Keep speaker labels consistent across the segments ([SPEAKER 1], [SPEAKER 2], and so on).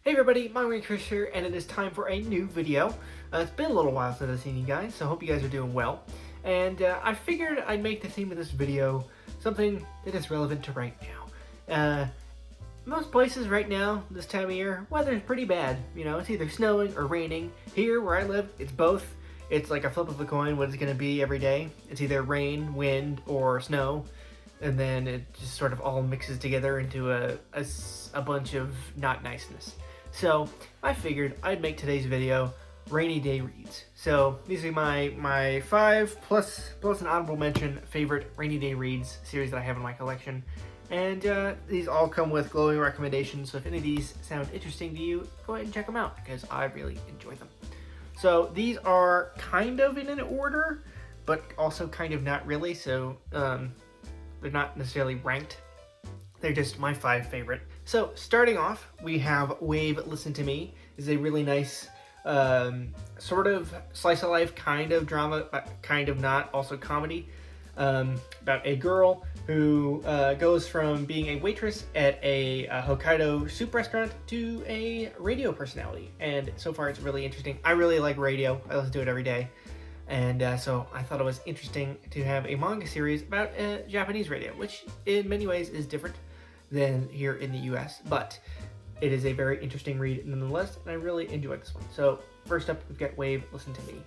[SPEAKER 1] Hey everybody, Manga here, and it is time for a new video. It's been a little while since I've seen you guys, so I hope you guys are doing well. And I figured I'd make the theme of this video something that is relevant to right now. Most places right now, this time of year, weather's pretty bad. You know, it's either snowing or raining. Here, where I live, it's both. It's like a flip of a coin what it's going to be every day. It's either rain, wind, or snow. And then it just sort of all mixes together into a bunch of not niceness. So I figured I'd make today's video rainy day reads. So these are my 5 plus an honorable mention favorite rainy day reads series that I have in my collection. And these all come with glowing recommendations, so if any of these sound interesting to you, go ahead and check them out because I really enjoy them. So these are kind of in an order, but also kind of not really, so they're not necessarily ranked. They're just my 5 favorite. So starting off, we have Wave Listen to Me. Is a really nice sort of slice of life kind of drama, kind of not, also comedy, about a girl who goes from being a waitress at a Hokkaido soup restaurant to a radio personality. And so far it's really interesting. I really like radio. I listen to it every day. And so I thought it was interesting to have a manga series about Japanese radio, which in many ways is different than here in the US, but it is a very interesting read nonetheless, and I really enjoyed this one. So first up, we've got Wave Listen to Me.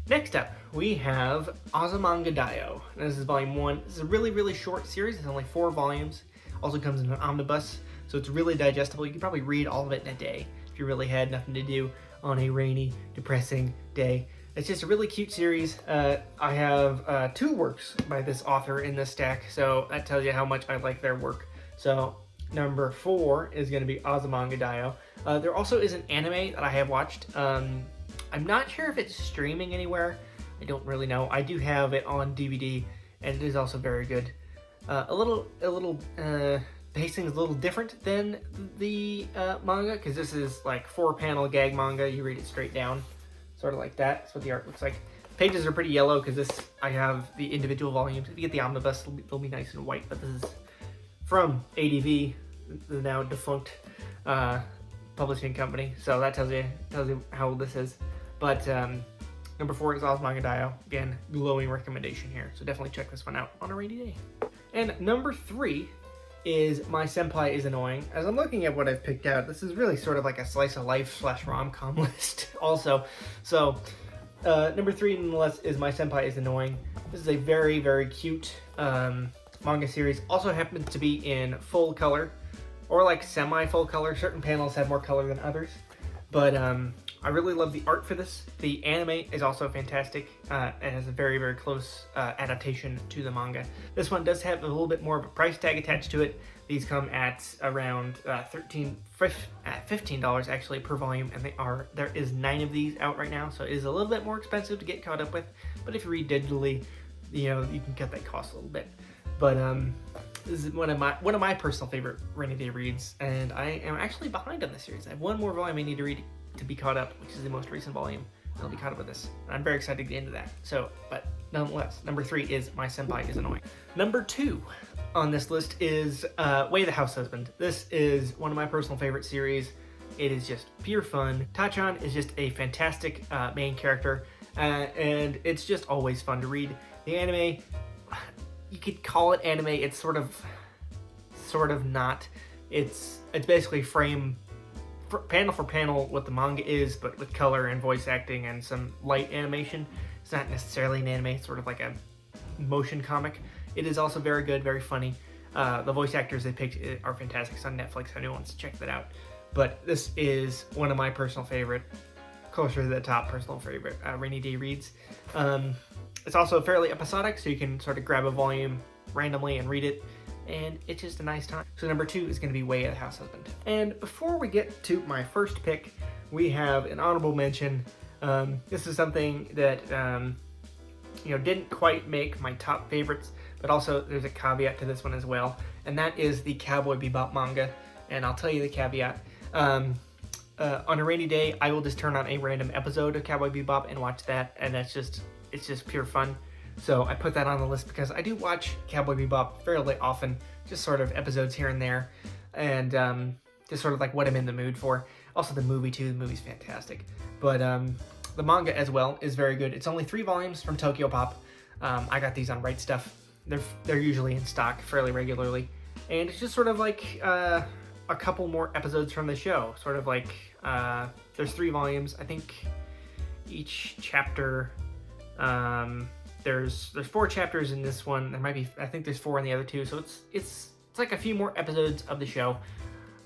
[SPEAKER 1] Next up, we have Azumanga Daioh. This is volume 1. This is a really short series. It's only 4 volumes. Also comes in an omnibus, so it's really digestible. You could probably read all of it in a day if you really had nothing to do on a rainy, depressing day. It's just a really cute series. I have 2 works by this author in this stack, so that tells you how much I like their work. So number 4 is going to be Azumanga Daioh. There also is an anime that I have watched. I'm not sure if it's streaming anywhere. I don't really know. I do have it on DVD, and it is also very good. The pacing is a little different than the manga, because this is like 4-panel gag manga. You read it straight down, sort of like that. That's what the art looks like. Pages are pretty yellow because I have the individual volumes. If you get the omnibus, they'll be nice and white, but this is from ADV, the now defunct publishing company. So that tells you how old this is. But number 4 is Azumanga Daioh. Again, glowing recommendation here. So definitely check this one out on a rainy day. And number 3 is My Senpai is Annoying. As I'm looking at what I've picked out, this is really sort of like a slice of life / rom-com list also. So number 3 nonetheless is My Senpai is Annoying. This is a very cute manga series. Also happens to be in full color, or like semi-full color. Certain panels have more color than others. But I really love the art for this. The anime is also fantastic. It has a very close adaptation to the manga. This one does have a little bit more of a price tag attached to it. These come at around $15 actually per volume, and there is 9 of these out right now, so it is a little bit more expensive to get caught up with. But if you read digitally, you know, you can cut that cost a little bit. But this is one of my personal favorite rainy day reads, and I am actually behind on this series. I have 1 more volume I need to read to be caught up, which is the most recent volume. I'll be caught up with this. I'm very excited to get into that. So, but nonetheless, number 3 is My Senpai is Annoying. Number 2 on this list is Way the House Husband. This is one of my personal favorite series. It is just pure fun. Tachan is just a fantastic main character, and it's just always fun to read. The anime, you could call it anime. It's sort of not. It's basically panel for panel what the manga is, but with color and voice acting and some light animation. It's not necessarily an anime. It's sort of like a motion comic. It is also very good, very funny. The voice actors they picked are fantastic. It's on Netflix. If anyone wants to check that out. But this is one of my personal favorite, closer to the top personal favorite rainy day reads. It's also fairly episodic, so you can sort of grab a volume randomly and read it, and it's just a nice time. So number 2 is going to be Way of the House Husband. And before we get to my first pick, we have an honorable mention. This is something that didn't quite make my top favorites, but also there's a caveat to this one as well, and that is the Cowboy Bebop manga. And I'll tell you the caveat. On a rainy day, I will just turn on a random episode of Cowboy Bebop and watch that, and it's just pure fun. So I put that on the list because I do watch Cowboy Bebop fairly often, just sort of episodes here and there. And just sort of like what I'm in the mood for. Also the movie too, the movie's fantastic. But the manga as well is very good. It's only 3 volumes from Tokyo Pop. I got these on Right Stuff. They're usually in stock fairly regularly. And it's just sort of like a couple more episodes from the show. Sort of like, there's 3 volumes. I think each chapter, there's 4 chapters in this one. There might be, I think there's 4 in the other 2. So it's like a few more episodes of the show.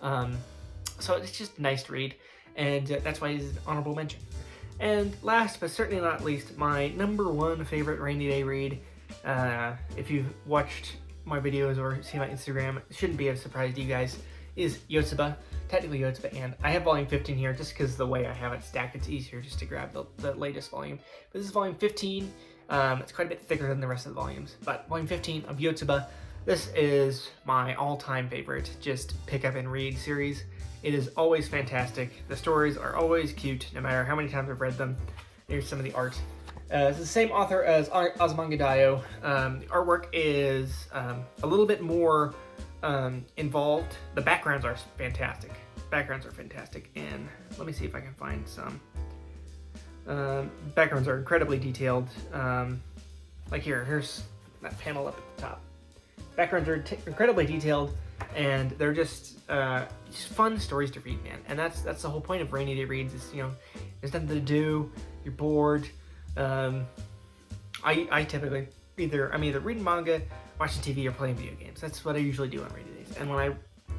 [SPEAKER 1] So it's just nice to read. And that's why it's an honorable mention. And last but certainly not least, my #1 favorite rainy day read. If you've watched my videos or seen my Instagram, it shouldn't be a surprise to you guys, is Yotsuba. Technically Yotsuba, and I have volume 15 here just because the way I have it stacked, it's easier just to grab the latest volume. But this is volume 15. It's quite a bit thicker than the rest of the volumes, but volume 15 of Yotsuba. This is my all-time favorite just pick up and read series. It is always fantastic. The stories are always cute, no matter how many times I've read them. Here's some of the art. It's the same author as Azumanga Daioh. The artwork is a little bit more involved. The backgrounds are fantastic. And let me see if I can find some. Backgrounds are incredibly detailed. Like here's that panel up at the top. Backgrounds are incredibly detailed, and they're just fun stories to read, man. And that's the whole point of rainy day reads. Is, you know, there's nothing to do, you're bored. I typically I'm either reading manga, watching TV, or playing video games. That's what I usually do on rainy days. And when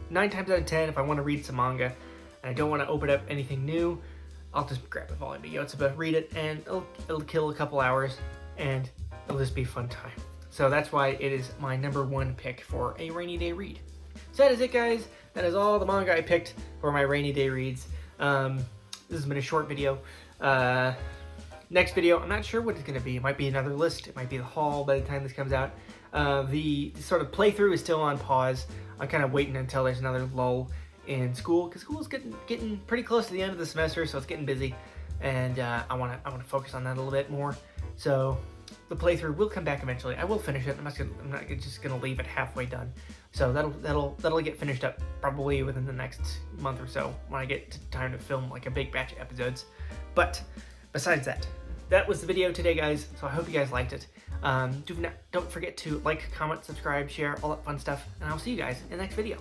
[SPEAKER 1] 9 times out of 10, if I want to read some manga and I don't want to open up anything new, I'll just grab a volume of Yotsuba, read it, and it'll kill a couple hours, and it'll just be a fun time. So that's why it is my #1 pick for a rainy day read. So that is it, guys. That is all the manga I picked for my rainy day reads. This has been a short video. Next video, I'm not sure what it's going to be. It might be another list. It might be the haul by the time this comes out. The sort of playthrough is still on pause. I'm kind of waiting until there's another lull in school, because school is getting pretty close to the end of the semester, so it's getting busy, and I want to focus on that a little bit more. So the playthrough will come back eventually. I will finish it. I'm not just gonna leave it halfway done. So that'll get finished up probably within the next month or so when I get time to film like a big batch of episodes. But besides that, that was the video today, guys. So I hope you guys liked it. Don't forget to like, comment, subscribe, share, all that fun stuff, and I'll see you guys in the next video.